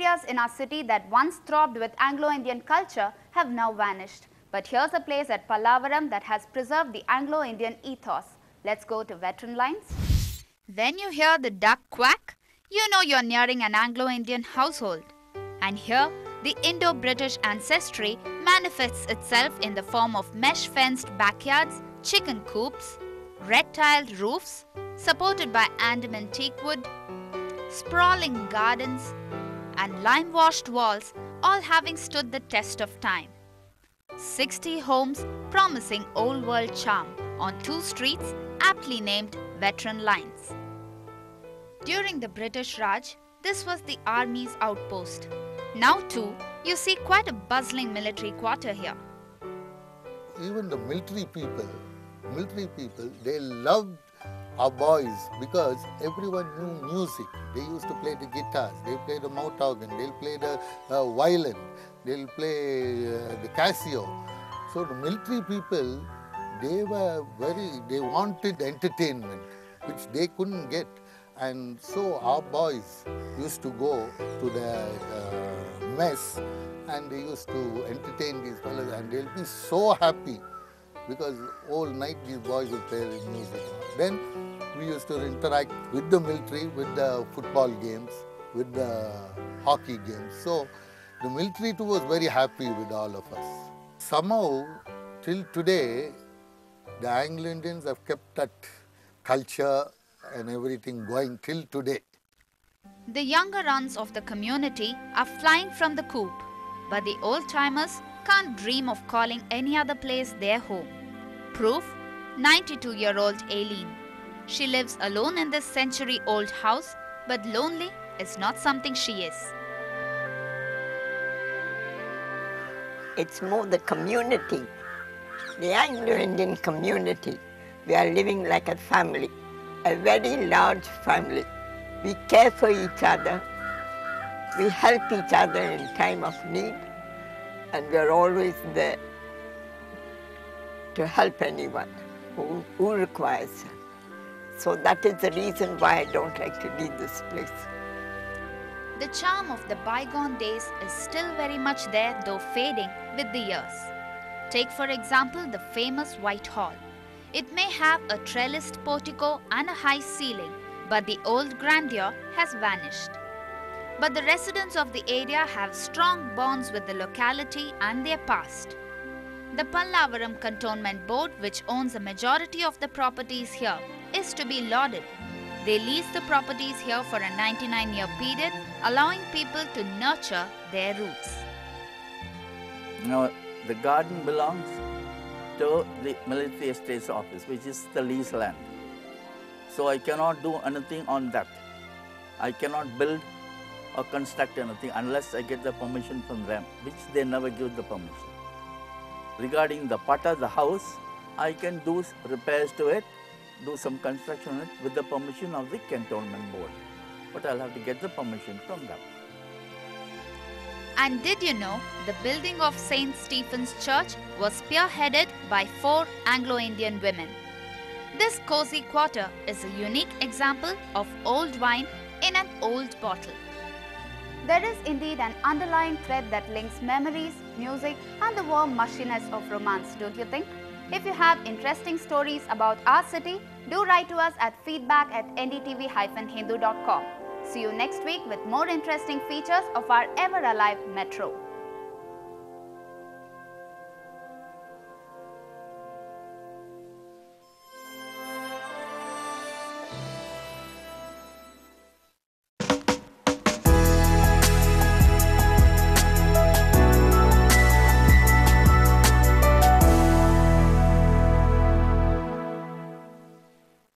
areas in our city that once throbbed with Anglo-Indian culture have now vanished. But here's a place at Pallavaram that has preserved the Anglo-Indian ethos. Let's go to Veteran Lines. When you hear the duck quack, you know you're nearing an Anglo-Indian household. And here, the Indo-British ancestry manifests itself in the form of mesh-fenced backyards, chicken coops, red-tiled roofs, supported by Andaman teak wood, sprawling gardens, and lime-washed walls, all having stood the test of time. 60 homes promising old-world charm on 2 streets aptly named Veteran Lines. During the British Raj, this was the army's outpost. Now too, you see quite a bustling military quarter here. Even the military people, they loved our boys because everyone knew music. They used to play the guitars, they play the mouth organ, they'll play the violin, they'll play the Casio. So the military people, they wanted entertainment, which they couldn't get. And so our boys used to go to the mess and they used to entertain these fellows, and they'll be so happy because all night these boys would play music. Then we used to interact with the military, with the football games, with the hockey games. So the military too was very happy with all of us. Somehow, till today, the Anglo-Indians have kept that culture and everything going till today. The younger runs of the community are flying from the coop, but the old-timers can't dream of calling any other place their home. Proof, 92-year-old Aileen. She lives alone in this century-old house, but lonely is not something she is. It's more the community, the Anglo-Indian community. We are living like a family, a very large family. We care for each other, we help each other in time of need, and we are always there to help anyone who requires it. So that is the reason why I don't like to leave this place. The charm of the bygone days is still very much there, though fading with the years. Take for example the famous White Hall. It may have a trellised portico and a high ceiling, but the old grandeur has vanished. But the residents of the area have strong bonds with the locality and their past. The Pallavaram Cantonment Board, which owns a majority of the properties here, is to be lauded. They lease the properties here for a 99-year period, allowing people to nurture their roots. Now, the garden belongs to the military estates office, which is the lease land. So I cannot do anything on that. I cannot build or construct anything unless I get the permission from them, which they never give the permission. Regarding the pata, the house, I can do repairs to it, do some construction on it with the permission of the Cantonment Board. But I'll have to get the permission from them. And did you know the building of St. Stephen's Church was spearheaded by 4 Anglo-Indian women? This cozy quarter is a unique example of old wine in an old bottle. There is indeed an underlying thread that links memories, music and the warm mushiness of romance, don't you think? If you have interesting stories about our city, do write to us at feedback@ndtv-hindu.com. See you next week with more interesting features of our ever-alive metro.